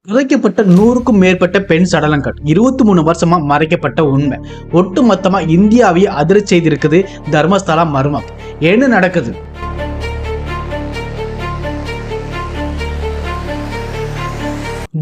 புதைக்கப்பட்ட 100க்கும் மேற்பட்ட பெண் சடலங்கள் 23 வருஷமா மறைக்கப்பட்ட உண்மை. ஒட்டு மொத்தமா இந்தியாவையே அதிர்ச்சி செய்திருக்குது தர்மஸ்தலா மர்மம். என்ன நடக்குது?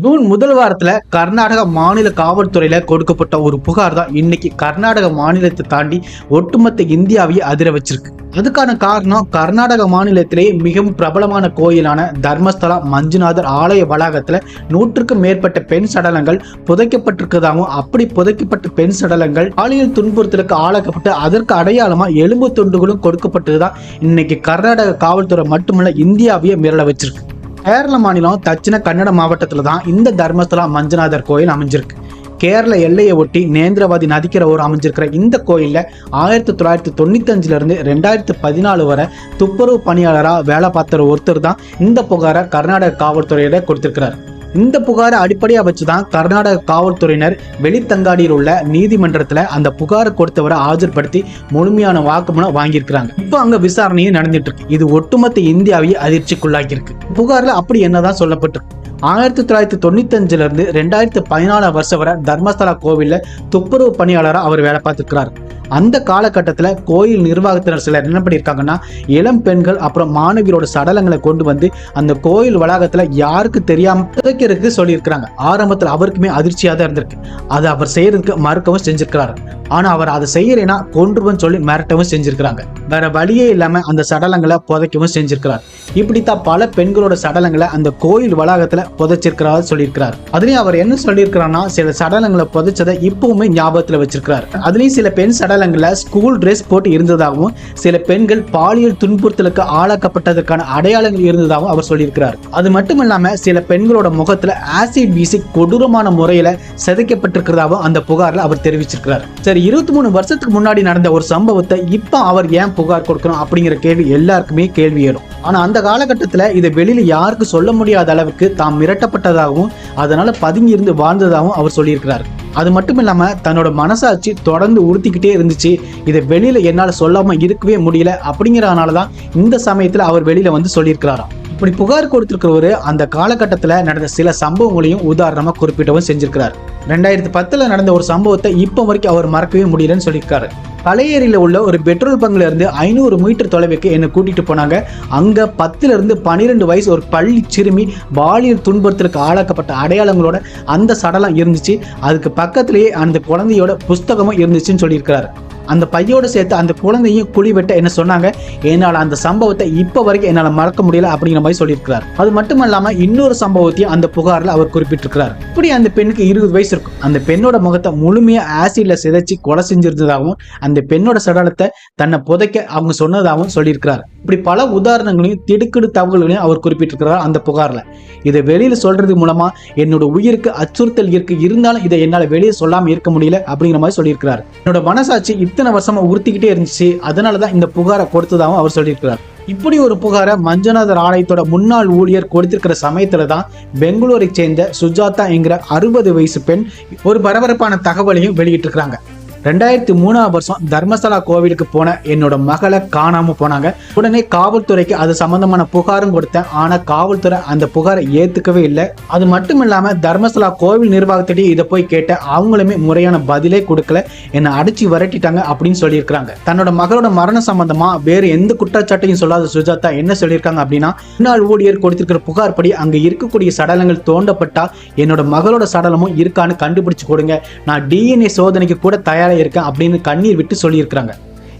ஜூன் முதல் வாரத்துல கர்நாடக மாநில காவல்துறையில கொடுக்கப்பட்ட ஒரு புகார் தான் இன்னைக்கு கர்நாடக மாநிலத்தை தாண்டி ஒட்டுமொத்த இந்தியாவையே அதிர வச்சிருக்கு. அதுக்கான காரணம், கர்நாடக மாநிலத்திலே மிகவும் பிரபலமான கோயிலான தர்மஸ்தலா மஞ்சுநாதர் ஆலய வளாகத்துல 100க்கும் மேற்பட்ட பெண் சடலங்கள் புதைக்கப்பட்டிருக்கிறதாகவும், அப்படி புதைக்கப்பட்ட பெண் சடலங்கள் பாலியல் துன்புறுத்தலுக்கு ஆளாக்கப்பட்டு அதற்கு அடையாளமா எலும்பு துண்டுகளும் கொடுக்கப்பட்டதுதான் இன்னைக்கு கர்நாடக காவல்துறை மட்டுமல்ல இந்தியாவையே மிரள வச்சிருக்கு. கேரள மாநிலம் தட்சிண கன்னட மாவட்டத்துல தான் இந்த தர்மஸ்தலா மஞ்சுநாதர் கோயில் அமைஞ்சிருக்கு. கேரள எல்லையை ஒட்டி நேந்திரவாதி நதிக்கரை ஓரம் அமைஞ்சிருக்கிற இந்த கோயில்ல 1995 இருந்து 2014 வரை துப்புரவு பணியாளரா வேலை பார்த்த ஒருத்தர் தான் இந்த புகாரை கர்நாடக காவல்துறையிட கொடுத்திருக்கிறார். இந்த புகாரை அடிப்படையா வச்சுதான் கர்நாடக காவல்துறையினர் வெளித்தங்காடியில் உள்ள நீதிமன்றத்துல அந்த புகாரை கொடுத்தவரை ஆஜர்படுத்தி முழுமையான வாக்குமூலம் வாங்கியிருக்கிறாங்க. இப்போ அங்க விசாரணையும் நடந்துட்டு இருக்கு. இது ஒட்டுமொத்த இந்தியாவையே அதிர்ச்சிக்குள்ளாக்கி இருக்கு. புகார்ல அப்படி என்னதான் சொல்லப்பட்டிருக்கு? 1995 இருந்து 2014 வருஷம் வரை தர்மஸ்தலா கோவில்ல துப்புரவு பணியாளரா அவர் வேலை பார்த்திருக்கிறார். அந்த காலகட்டத்தில் கோயில் நிர்வாகத்தினர் சிலர் என்ன பண்ணியிருக்காங்கன்னா, இளம் பெண்கள் அப்புறம் மாணவியரோட சடலங்களை கொண்டு வந்து அந்த கோயில் வளாகத்துல யாருக்கு தெரியாம புதைக்கிறதுக்கு சொல்லியிருக்கிறாங்க. ஆரம்பத்தில் அவருக்குமே அதிர்ச்சியாக தான் இருந்திருக்கு. அதை அவர் செய்யறதுக்கு மறுக்கவும் செஞ்சிருக்கிறாரு. ஆனா அவர் அதை செய்யலைன்னா கொன்றுவன்னு சொல்லி மிரட்டவும் செஞ்சிருக்கிறாங்க. வேற வழியே இல்லாம அந்த சடலங்களை புதைக்கவும் செஞ்சிருக்கிறார். இப்படித்தான் பல பெண்களோட சடலங்களை அந்த கோயில் வளாகத்துல புதைச்சிருக்கிறார் சொல்லியிருக்கிறார். அதுலயும் அவர் என்ன சொல்லியிருக்கிறார்னா, சில சடலங்களை புதைச்சதை இப்பவுமே ஞாபகத்துல வச்சிருக்கிறார். அதுலயும் சில பெண் சடலங்கள்ல ஸ்கூல் ட்ரெஸ் போட்டு இருந்ததாகவும், சில பெண்கள் பாலியல் துன்புறுத்தலுக்கு ஆளாக்கப்பட்டதற்கான அடையாளங்கள் இருந்ததாகவும் அவர் சொல்லியிருக்கிறார். அது மட்டும் இல்லாம சில பெண்களோட முகத்துல ஆசிட் வீசி கொடூரமான முறையில சிதைக்கப்பட்டிருக்கிறதாகவும் அந்த புகார்ல அவர் தெரிவிச்சிருக்கிறார். சரி, 23 வருஷத்துக்கு முன்னாடி நடந்த ஒரு சம்பவத்தை இப்ப அவர் ஏன் புகார் கொடுக்கணும் அப்படிங்கிற கேள்வி எல்லாருக்குமே கேள்வி ஏறும். ஆனா அந்த காலகட்டத்துல இதை வெளியில யாருக்கு சொல்ல முடியாத அளவுக்கு தாம் மிரட்டப்பட்டதாகவும் அதனால பதுங்கி இருந்து வாழ்ந்ததாகவும் அவர் சொல்லியிருக்கிறார். அது மட்டும் இல்லாம தன்னோட மனசாட்சி தொடர்ந்து உறுத்திக்கிட்டே இருந்துச்சு, இதை வெளியில என்னால சொல்லாம இருக்கவே முடியல அப்படிங்கிறதுனாலதான் இந்த சமயத்துல அவர் வெளியில வந்து சொல்லியிருக்கிறாராம். இப்படி புகார் கொடுத்திருக்கிறவரு அந்த காலகட்டத்துல நடந்த சில சம்பவங்களையும் உதாரணமா குறிப்பிட்டவும் செஞ்சிருக்கிறார். 2010 நடந்த ஒரு சம்பவத்தை இப்ப வரைக்கும் அவர் மறக்கவே முடியலன்னு சொல்லியிருக்காரு. பழையேரியில உள்ள ஒரு பெட்ரோல் பங்க்ல இருந்து 500 மீட்டர் தொலைவுக்கு என்னை கூட்டிட்டு போனாங்க. அங்க 10 இருந்து 12 வயசு ஒரு பள்ளி சிறுமி பாலியல் துன்புறுத்தலுக்கு ஆளாக்கப்பட்ட அடையாளங்களோட அந்த சடலம் இருந்துச்சு. அதுக்கு பக்கத்திலேயே அந்த குழந்தையோட புஸ்தகமும் இருந்துச்சுன்னு சொல்லியிருக்கிறாரு. அந்த பையோட சேர்த்து அந்த குழந்தையும் குழி வெட்ட என்ன சொன்னாங்க. என்னால் அந்த சம்பவத்தை இப்ப வரைக்கும் என்னால் மறக்க முடியல அப்படிங்கிற மாதிரி சொல்லியிருக்கிறார். அது மட்டும் இல்லாம இன்னொரு சம்பவத்தையும் அந்த புகார்ல அவர் குறிப்பிட்டிருக்கிறார். இப்படி அந்த பெண்ணுக்கு 20 வயசு இருக்கும். அந்த பெண்ணோட முகத்தை முழுமையா ஆசிட்ல சிதைச்சு கொலை செஞ்சிருந்ததாகவும், அந்த பெண்ணோட சடலத்தை தன்னை புதைக்க அவங்க சொன்னதாகவும் சொல்லியிருக்கிறார். இப்படி பல உதாரணங்களையும் திடுக்கிடு தகவல்களையும் அவர் குறிப்பிட்டிருக்கிறார் அந்த புகார்ல. இதை வெளியில சொல்றது மூலமா என்னோட உயிருக்கு அச்சுறுத்தல் இருக்கு, இருந்தாலும் இதை என்னால வெளியே சொல்லாம இருக்க முடியல அப்படிங்கிற மாதிரி சொல்லியிருக்கிறார். என்னோட மனசாட்சி இத்தனை வருஷமா உறுத்திக்கிட்டே இருந்துச்சு, அதனாலதான் இந்த புகாரை கொடுத்ததாகவும் அவர் சொல்லியிருக்கிறார். இப்படி ஒரு புகாரை மஞ்சுநாதர் ஆலயத்தோட முன்னாள் ஊழியர் கொடுத்திருக்கிற சமயத்துல தான் பெங்களூரை சேர்ந்த சுஜாதா என்கிற 60 வயசு பெண் ஒரு பரபரப்பான தகவலையும் வெளியிட்டிருக்கிறாங்க. 2003 வருஷம் தர்மஸ்தலா கோவிலுக்கு போன என்னோட மகளை காணாம போனாங்க. உடனே காவல்துறைக்கு அது சம்பந்தமான புகாரும் கொடுத்தேன். ஆனா காவல்துறை அந்த புகாரை ஏத்துக்கவே இல்லை. அது மட்டும் இல்லாம தர்மஸ்தலா கோவில் நிர்வாகத்திட்டே இதை போய் கேட்ட அவங்களுமே முறையான பதிலே கொடுக்கல, என்னை அடிச்சு விரட்டிட்டாங்க அப்படின்னு சொல்லியிருக்காங்க. தன்னோட மகளோட மரண சம்பந்தமா வேறு எந்த குற்றச்சாட்டையும் சொல்லாத சுஜாதா என்ன சொல்லியிருக்காங்க அப்படின்னா, முன்னாள் ஊழியர் கொடுத்திருக்கிற புகார் படி அங்க இருக்கக்கூடிய சடலங்கள் தோண்டப்பட்டா என்னோட மகளோட சடலமும் இருக்கான்னு கண்டுபிடிச்சு கொடுங்க, நான் DNA சோதனைக்கு கூட தயாரா இருக்கேன் அப்படின்னு கண்ணீர் விட்டு சொல்லியிருக்கிறாங்க.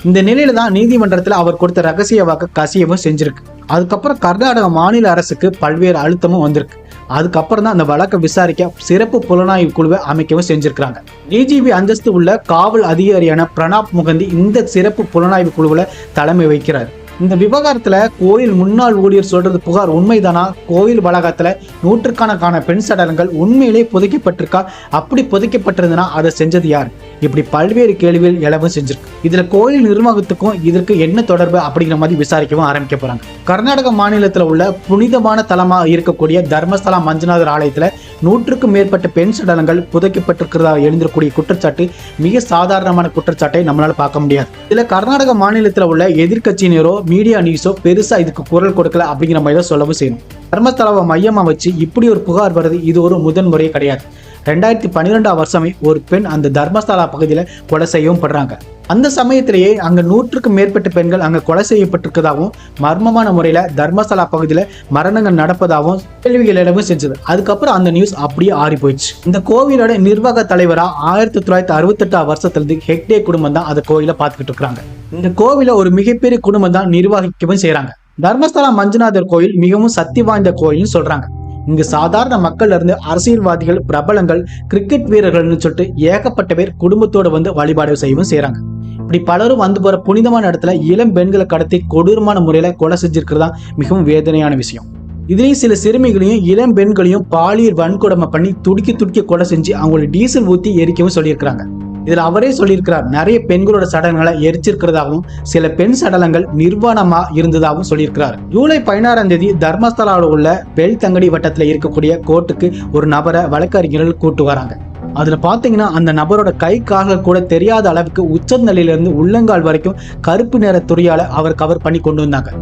இந்த நிலையில தான் நீதிமன்றத்தில் அவர் கொடுத்த ரகசிய வாக்கு கசியவும் செஞ்சிருக்கு. அதுக்கப்புறம் கர்நாடக மாநில அரசுக்கு பல்வேறு அழுத்தமும் வந்திருக்கு. அதுக்கப்புறம் தான் அந்த வழக்கை விசாரிக்க சிறப்பு புலனாய்வு குழுவை அமைக்கவும் செஞ்சிருக்கிறாங்க. DGP அந்தஸ்து உள்ள காவல் அதிகாரியான பிரணாப் முகந்தி இந்த சிறப்பு புலனாய்வு குழுவில் தலைமை வகிக்கிறார். இந்த விவகாரத்துல கோயில் முன்னாள் ஊழியர் சொல்றது புகார் உண்மைதானா? கோயில் வளாகத்துல நூற்றுக்கணக்கான பெண் சடலங்கள் உண்மையிலேயே புதைக்கப்பட்டிருக்கா? அப்படி புதைக்கப்பட்டிருந்தனா அதை செஞ்சது யார்? இப்படி பல்வேறு கேள்விகள் எழவும் செஞ்சிருக்கு. இதுல கோயில் நிர்வாகத்துக்கும் இதற்கு என்ன தொடர்பு அப்படிங்கிற மாதிரி விசாரிக்கவும் ஆரம்பிக்க போறாங்க. கர்நாடக மாநிலத்துல உள்ள புனிதமான தலமா இருக்கக்கூடிய தர்மஸ்தலா மஞ்சுநாதர் ஆலயத்துல 100க்கும் மேற்பட்ட பெண் சடலங்கள் புதைக்கப்பட்டிருக்கிறதா எழுந்திருக்கக்கூடிய குற்றச்சாட்டு மிக சாதாரணமான குற்றச்சாட்டை நம்மளால பார்க்க முடியாது. இதுல கர்நாடக மாநிலத்தில் உள்ள எதிர்கட்சியினரோ மீடியா நியூஸோ பெருசா இதுக்கு குரல் கொடுக்கல அப்படிங்கிற மாதிரி தான் சொல்லவும் செய்யணும். தர்மஸ்தலாவை மையமா வச்சு இப்படி ஒரு புகார் வருது இது ஒரு முதன்முறையே கிடையாது. 2012ஆம் வருஷமே ஒரு பெண் அந்த தர்மஸ்தலா பகுதியில் கொலை செய்யவும் படுறாங்க. அந்த சமயத்திலேயே அங்க 100க்கும் மேற்பட்ட பெண்கள் அங்க கொலை செய்யப்பட்டிருக்கதாகவும் மர்மமான முறையில தர்மஸ்தலா பகுதியில மரணங்கள் நடப்பதாகவும் கேள்விகள் எழவும் செஞ்சது. அதுக்கப்புறம் அந்த நியூஸ் அப்படியே ஆறி போயிடுச்சு. இந்த கோவிலோட நிர்வாக தலைவரா 1968ஆம் வருஷத்துல ஹெக்டே குடும்பம் தான் அந்த கோவிலை பார்த்துக்கிட்டு இருக்காங்க. இந்த கோவிலை ஒரு மிகப்பெரிய குடும்பம் தான் நிர்வகிக்கவும் செய்யறாங்க. தர்மஸ்தலா மஞ்சுநாதர் கோயில் மிகவும் சக்தி வாய்ந்த கோயில்னு சொல்றாங்க. இங்கு சாதாரண மக்கள்ல இருந்து அரசியல்வாதிகள், பிரபலங்கள், கிரிக்கெட் வீரர்கள்னு சொல்லிட்டு ஏகப்பட்ட பேர் குடும்பத்தோட வந்து வழிபாடு செய்யவும் செய்யறாங்க. இப்படி பலரும் வந்து போற புனிதமான இடத்துல இளம் பெண்களை கடத்தி கொடூரமான முறையில கொலை செஞ்சிருக்கிறதா மிகவும் வேதனையான விஷயம். இதுலயும் சில சிறுமிகளையும் இளம் பெண்களையும் பாலியல் வன்கொடுமை பண்ணி துடிக்க கொலை செஞ்சு அவங்களை டீசல் ஊத்தி எரிக்கவும் சொல்லியிருக்கிறாங்க. இதுல அவரே சொல்லியிருக்கிறார், நிறைய பெண்களோட சடலங்களை எரிச்சிருக்கிறதாகவும் சில பெண் சடலங்கள் நிர்வாணமா இருந்ததாகவும் சொல்லியிருக்கிறார். ஜூலை 16ஆம் தேதி தர்மஸ்தலாவில் உள்ள பெல்தங்கடி வட்டத்துல இருக்கக்கூடிய கோர்ட்டுக்கு ஒரு நபரை வழக்கறிஞர்கள் கூட்டு வராங்க. அதுல பாத்தீங்கன்னா அந்த நபரோட கை கால்கள் கூட தெரியாத அளவுக்கு உச்சந்தலையிலிருந்து உள்ளங்கால் வரைக்கும் கருப்பு நிற துணியால அவர் கவர் பண்ணி கொண்டு வந்தாங்க.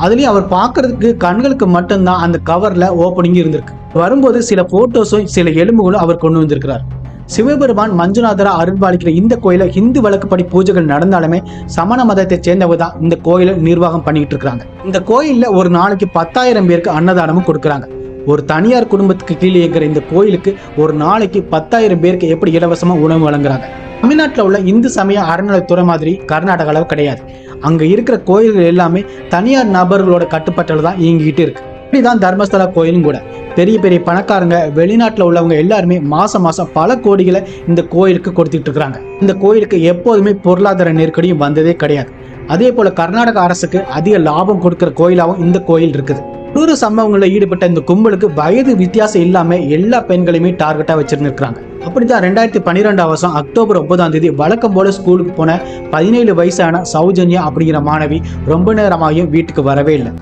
அதுலயும் அவர் பாக்குறதுக்கு கண்களுக்கு மட்டும்தான் அந்த கவர்ல ஓப்பனிங் இருந்திருக்கு. வரும்போது சில போட்டோஸும் சில எலும்புகளும் அவர் கொண்டு வந்திருக்கிறார். சிவபெருமான் மஞ்சுநாதரா அருள்பாலிக்கிற இந்த கோயில இந்து வழக்குப்படி பூஜைகள் நடந்தாலுமே சமண மதத்தை சேர்ந்தவங்க தான் இந்த கோயிலை நிர்வாகம் பண்ணிட்டு இருக்காங்க. இந்த கோயில்ல ஒரு நாளைக்கு 10,000 பேருக்கு அன்னதானமும் கொடுக்குறாங்க. ஒரு தனியார் குடும்பத்துக்கு கீழே இருக்கிற இந்த கோயிலுக்கு ஒரு நாளைக்கு 10,000 பேருக்கு எப்படி இலவசமா உணவு வழங்குறாங்க. தமிழ்நாட்டில் உள்ள இந்து சமய அறநிலைத்துறை மாதிரி கர்நாடகாவில் கிடையாது. அங்க இருக்கிற கோயில்கள் எல்லாமே தனியார் நபர்களோட கட்டுப்பாட்டில் தான் இயங்கிக்கிட்டு இருக்கு. இப்படிதான் தர்மஸ்தலா கோயிலும் கூட. பெரிய பெரிய பணக்காரங்க, வெளிநாட்டுல உள்ளவங்க எல்லாருமே மாசம் பல கோடிகளை இந்த கோயிலுக்கு கொடுத்துட்டு இருக்காங்க. இந்த கோயிலுக்கு எப்போதுமே பொருளாதார நெருக்கடியும் வந்ததே கிடையாது. அதே போல கர்நாடக அரசுக்கு அதிக லாபம் கொடுக்கிற கோயிலாகவும் இந்த கோயில் இருக்குது. கொடூர சம்பவங்களில் ஈடுபட்ட இந்த கும்பலுக்கு வயது வித்தியாசம் இல்லாம எல்லா பெண்களையுமே டார்கெட்டா வச்சிருந்திருக்காங்க. அப்படித்தான் 2012ஆம் வருஷம் அக்டோபர் 9ஆம் தேதி வழக்கம் போல ஸ்கூலுக்கு போன 17 வயசான சௌஜன்யா அப்படிங்கிற மாணவி ரொம்ப நேரமாகியும் வீட்டுக்கு வரவே இல்லை.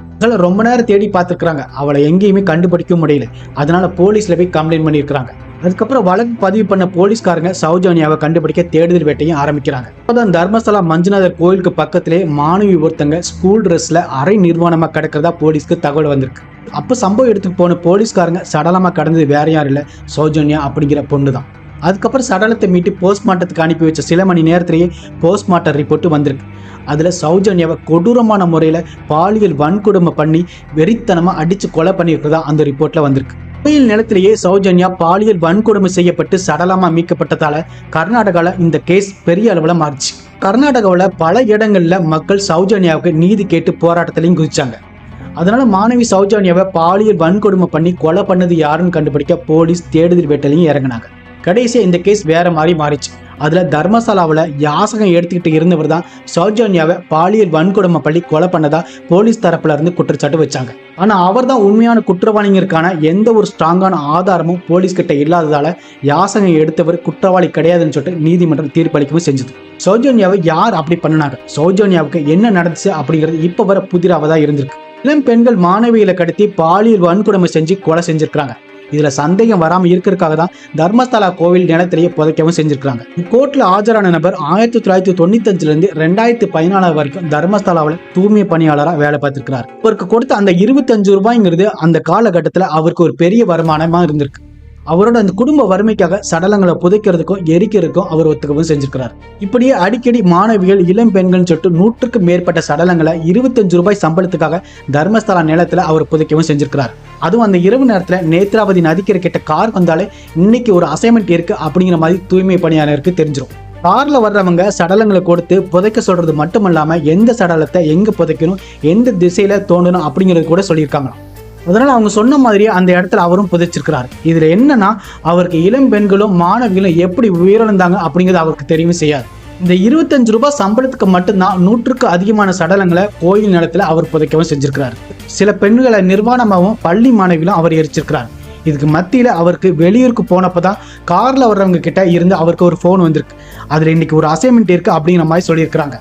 ரொம்ப நேரம் தேடி பார்த்துருக்காங்க, அவளை எங்கேயுமே கண்டுபிடிக்க முடியல. அதனால போலீஸ்ல போய் கம்ப்ளைண்ட் பண்ணியிருக்காங்க. அதுக்கப்புறம் வழக்கு பதிவு பண்ண போலீஸ்காரங்க சௌஜன்யாவை கண்டுபிடிக்க தேடுதல் வேட்டையும் ஆரம்பிக்கிறாங்க. அப்போதான் தர்மஸ்தலா மஞ்சுநாதர் கோயிலுக்கு பக்கத்திலே மாணவி ஒருத்தங்க ஸ்கூல் ட்ரெஸ்ல அரை நிர்வாணமா கிடக்கிறதா போலீஸ்க்கு தகவல் வந்திருக்கு. அப்போ சம்பவம் எடுத்துட்டு போன போலீஸ்காரங்க சடலமா கடந்தது வேற யாரும் இல்லை, சௌஜன்யா அப்படிங்கிற பொண்ணு தான். அதுக்கப்புறம் சடலத்தை மீட்டு போஸ்ட்மார்ட்டத்துக்கு அனுப்பி வச்ச சில மணி நேரத்திலேயே போஸ்ட்மார்ட்டம் ரிப்போர்ட் வந்திருக்கு. அதுல சௌஜன்யாவை கொடூரமான முறையில பாலியல் வன்கொடுமை பண்ணி வெறித்தனமா அடிச்சு கொலை பண்ணியிருக்கிறதா அந்த ரிப்போர்ட்ல வந்திருக்கு. கோயில் நிலத்திலேயே சௌஜன்யா பாலியல் வன்கொடுமை செய்யப்பட்டு சடலமா மீட்கப்பட்டதால கர்நாடகால இந்த கேஸ் பெரிய அளவுல மாறிச்சு. கர்நாடகாவில் பல இடங்கள்ல மக்கள் சௌஜன்யாவுக்கு நீதி கேட்டு போராட்டத்திலையும் குதிச்சாங்க. அதனால மாணவி சௌஜன்யாவை பாலியல் வன்கொடுமை பண்ணி கொலை பண்ணது யாருன்னு கண்டுபிடிக்க போலீஸ் தேடுதல் வேட்டையிலையும் இறங்கினாங்க. கடைசியா இந்த கேஸ் வேற மாதிரி மாறிச்சு. அதுல தர்மசாலாவில் யாசகம் எடுத்துக்கிட்டு இருந்தவர் தான் சௌஜன்யாவை பாலியல் வன்கொடுமை பண்ணி கொலை பண்ணதா போலீஸ் தரப்புல இருந்து குற்றச்சாட்டு வச்சாங்க. ஆனா அவர் தான் உண்மையான குற்றவாளிங்கிறதுக்கான எந்த ஒரு ஸ்ட்ராங்கான ஆதாரமும் போலீஸ் கிட்ட இல்லாததால யாசகம் எடுத்தவர் குற்றவாளி கிடையாதுன்னு சொல்லிட்டு நீதிமன்றம் தீர்ப்பளிக்கவும் செஞ்சது. சௌஜன்யாவை யார் அப்படி பண்ணினாங்க, சௌஜன்யாவுக்கு என்ன நடந்துச்சு அப்படிங்கிறது இப்ப வர புதிராக தான் இருந்திருக்கு. இளம் பெண்கள் மாணவிகளை கடத்தி பாலியல் வன்கொடுமை செஞ்சு கொலை செஞ்சிருக்காங்க. இதுல சந்தேகம் வராம இருக்கிறதுக்காக தான் தர்மஸ்தலா கோவில் நிலத்திலேயே புதைக்கவும் செஞ்சிருக்காங்க. கோர்ட்ல ஆஜரான நபர் 1995 இருந்து 2014 வரைக்கும் தர்மஸ்தலாவில் தூய்மை பணியாளரா வேலை பார்த்திருக்கிறார். அவருக்கு கொடுத்த அந்த 25 ரூபாய்ங்கிறது அந்த காலகட்டத்துல அவருக்கு ஒரு பெரிய வருமானமா இருந்திருக்கு. அவரோட அந்த குடும்ப வறுமைக்காக சடலங்களை புதைக்கிறதுக்கும் எரிக்கிறதுக்கும் அவர் ஒத்துக்கவும் செஞ்சிருக்கிறார். இப்படியே அடிக்கடி மாணவிகள், இளம் பெண்கள் சொல்லிட்டு 100க்கும் மேற்பட்ட சடலங்களை 25 ரூபாய் சம்பளத்துக்காக தர்மஸ்தலா நிலத்துல அவர் புதைக்கவும் செஞ்சிருக்கிறார். அதுவும் அந்த இரவு நேரத்துல நேத்ராவதி நதிக்கரை கிட்ட கார் வந்தாலே இன்னைக்கு ஒரு அசைன்மெண்ட் இருக்கு அப்படிங்கிற மாதிரி தூய்மை பணியாளருக்கு தெரிஞ்சிடும். கார்ல வர்றவங்க சடலங்களை கொடுத்து புதைக்க சொல்றது மட்டுமல்லாம எந்த சடலத்தை எங்க புதைக்கணும், எந்த திசையில தோண்டணும் அப்படிங்கிறது கூட சொல்லியிருக்காங்க. அதனால அவங்க சொன்ன மாதிரியே அந்த இடத்துல அவரும் புதைச்சிருக்கிறார். இதுல என்னன்னா அவருக்கு இளம் பெண்களும் மாணவிகளும் எப்படி உயிரிழந்தாங்க அப்படிங்கிறது அவருக்கு தெரியவும் செய்யாது. இந்த 25 ரூபாய் சம்பளத்துக்கு மட்டும்தான் 100க்கு அதிகமான சடலங்களை கோயில் நிலத்துல அவர் புதைக்கவும் செஞ்சிருக்கிறார். சில பெண்களை நிர்வாணமாகவும் பள்ளி மாணவிகளும் அவர் எரிச்சிருக்கிறார். இதுக்கு மத்தியில அவருக்கு வெளியூருக்கு போனப்பதான் கார்ல வர்றவங்க கிட்ட இருந்து அவருக்கு ஒரு போன் வந்திருக்கு. அதுல இன்னைக்கு ஒரு அசைன்மெண்ட் இருக்கு அப்படிங்கிற மாதிரி சொல்லியிருக்கிறாங்க.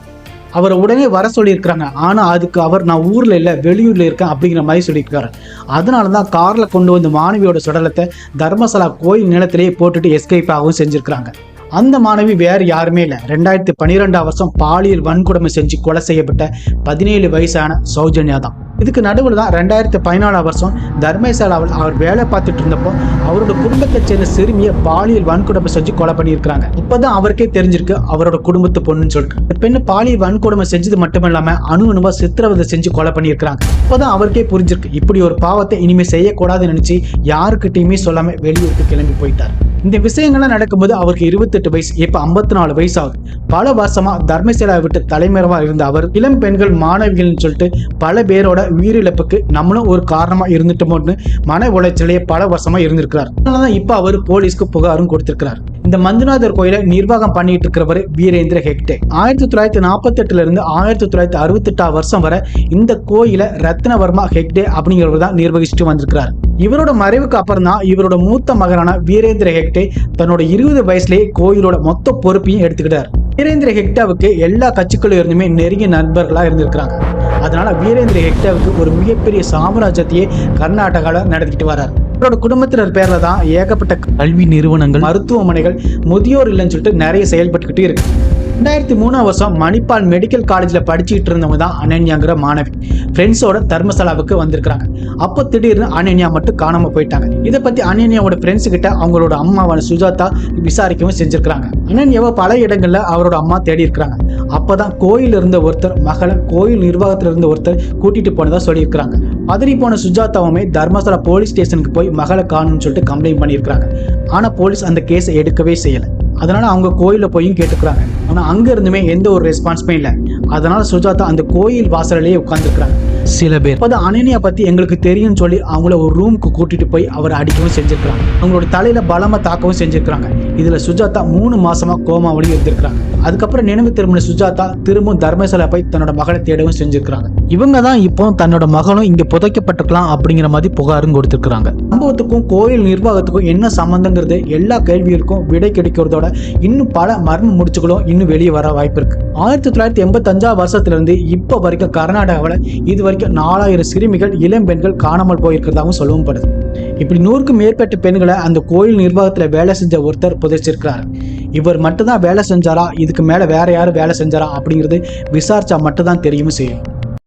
அவரை உடனே வர சொல்லியிருக்கிறாங்க. ஆனா அதுக்கு அவர் நான் ஊர்ல இல்ல வெளியூர்ல இருக்கேன் அப்படிங்கிற மாதிரி சொல்லியிருக்காரு. அதனாலதான் கார்ல கொண்டு வந்து மாணவியோட சடலத்தை தர்மசாலா கோயில் நிலத்திலேயே போட்டுட்டு எஸ்கேப் ஆகவும் செஞ்சிருக்கிறாங்க. அந்த மாணவி வேறு யாருமே இல்லை, 2012 வருஷம் பாலியல் வன்கொடுமை செஞ்சு கொலை செய்யப்பட்ட 17 வயசான சௌஜன்யா தான். இதுக்கு நடுவில் தான் 2014 வருஷம் தர்மசாலாவில் அவர் வேலை பார்த்துட்டு இருந்தப்போ அவரோட குடும்பத்தை சேர்ந்த சிறுமியை பாலியல் வன்கொடுமை செஞ்சு கொலை பண்ணியிருக்காங்க. இப்பதான் அவருக்கே தெரிஞ்சிருக்கு அவரோட குடும்பத்து பொண்ணுன்னு சொல்லிட்டு. இந்த பெண்ணு பாலியல் வன்கொடுமை செஞ்சது மட்டும் இல்லாம அணுவா சித்திரவதை செஞ்சு கொலை பண்ணியிருக்காங்க. இப்பதான் அவருக்கே புரிஞ்சிருக்கு இப்படி ஒரு பாவத்தை இனிமே செய்யக்கூடாதுன்னு நினைச்சு யாருக்கிட்டையுமே சொல்லாம வெளியூருக்கு கிளம்பி போயிட்டார். இந்த விஷயங்கள்லாம் நடக்கும்போது அவருக்கு 28 வயசு, இப்ப 54 வயசு ஆகுது. பல வருஷமா தர்மசாலா விட்டு தலைமறைவா இருந்த அவர் இளம் பெண்கள் மாணவிகள்னு சொல்லிட்டு பல பேரோட உயிரிழப்புக்கு நம்மளும் ஒரு காரணமா இருந்துட்டோம்னு மன உளைச்சலையே பல வருஷமா இருந்திருக்கிறார். அதனாலதான் இப்ப அவர் போலீஸ்க்கு புகாரும் கொடுத்திருக்கிறார். இந்த மஞ்சுநாதர் கோயிலை நிர்வாகம் பண்ணிட்டு இருக்கிறவர் வீரேந்திர ஹெக்டே. 1948 இருந்து 1968 வருஷம் வரை இந்த கோயிலை ரத்னவர்மா ஹெக்டே அப்படிங்கிறவர் தான் நிர்வகிச்சுட்டு வந்திருக்கிறார். இவரோட மறைவுக்கு அப்புறம் தான் இவரோட மூத்த மகனான வீரேந்திர ஹெக்டே தன்னோட 20 வயசுலேயே கோயிலோட மொத்த பொறுப்பையும் எடுத்துக்கிட்டார். வீரேந்திர ஹெக்டேவுக்கு எல்லா கட்சிகளும் இருந்துமே நெருங்கிய நண்பர்களா இருந்திருக்கிறாங்க. அதனால வீரேந்திர ஹெக்டேவுக்கு ஒரு மிகப்பெரிய சாம்ராஜ்யத்தையே கர்நாடகாவில் நடத்திட்டு வர்றார். அவரோட குடும்பத்தினர் பேர்ல தான் ஏகப்பட்ட கல்வி நிறுவனங்கள், மருத்துவமனைகள், முதியோர் இல்லைன்னு சொல்லிட்டு நிறைய செயல்பட்டுக்கிட்டே இருக்கு. 2003 வருஷம் மணிப்பால் மெடிக்கல் காலேஜ்ல படிச்சுட்டு இருந்தவங்க தான் அனன்யாங்கிற மாணவி ஃப்ரெண்ட்ஸோட தர்மசாலாவுக்கு வந்திருக்காங்க. அப்போ திடீர்னு அனன்யா மட்டும் காணாம போயிட்டாங்க. இதை பத்தி அனன்யாவோட ஃப்ரெண்ட்ஸ் கிட்ட அவங்களோட அம்மாவான சுஜாதா விசாரிக்கவும் செஞ்சிருக்காங்க. அனன்யாவை பல இடங்கள்ல அவரோட அம்மா தேடி இருக்கிறாங்க. அப்பதான் கோயில் இருந்த ஒருத்தர் மகளை கோயில் நிர்வாகத்துல இருந்த ஒருத்தர் கூட்டிட்டு போனதா சொல்லியிருக்காங்க. பதறி போன சுஜாதாவுமே தர்மசாலா போலீஸ் ஸ்டேஷனுக்கு போய் மகளை காணும்னு சொல்லிட்டு கம்ப்ளைண்ட் பண்ணியிருக்காங்க. ஆனா போலீஸ் அந்த கேஸை எடுக்கவே செய்யல. அதனால அவங்க கோயில போயும் கேட்டுக்கிறாங்க. ஆனா அங்க இருந்துமே எந்த ஒரு ரெஸ்பான்ஸுமே இல்லை. அதனால சுஜாதா அந்த கோயில் வாசலிலேயே உட்கார்ந்துருக்காங்க. சில பேர் அனன்யா பத்தி எங்களுக்கு தெரியும்னு சொல்லி அவங்கள ஒரு ரூமுக்கு கூட்டிட்டு போய் அவரை அடிக்கவும் செஞ்சிருக்காங்க. அவங்களோட தலையில பலமா தாக்கவும் செஞ்சிருக்காங்க. இதுல சுஜாதா 3 மாசமா கோமாவளி இருந்திருக்காங்க. அதுக்கப்புறம் நினைவு திரும்பின சுஜாதா திரும்பவும் தர்மசாலா போய் தன்னோட மகளை தேடவும் செஞ்சிருக்காங்க. இவங்க தான் இப்போ தன்னோட மகனும் இங்க புதைக்கப்பட்டிருக்கலாம் அப்படிங்கிற மாதிரி புகாரும் கொடுத்திருக்காங்க. சம்பவத்துக்கும் கோயில் நிர்வாகத்துக்கும் என்ன சம்பந்தங்கிறது எல்லா கேள்விகளுக்கும் விடை கிடைக்கிறதோட இன்னும் பல மர்ம முடிச்சுகளும் இன்னும் வெளியே வர வாய்ப்பு இருக்கு. 1985 வருஷத்துல இருந்து இப்ப வரைக்கும் கர்நாடகாவில் இது வரைக்கும் 4000 சிறுமிகள், இளம் பெண்கள் காணாமல் போயிருக்கிறதாகவும் சொல்லவும் படுது. இப்படி 100க்கும் மேற்பட்ட பெண்களை அந்த கோயில் நிர்வாகத்துல வேலை செஞ்ச ஒருத்தர் புதைச்சிருக்கிறார். இவர் மட்டும்தான் வேலை செஞ்சாரா, இதுக்கு மேல வேற யாரும் வேலை செஞ்சாரா அப்படிங்கிறது விசாரிச்சா மட்டும்தான் தெரியும் செய்யும்.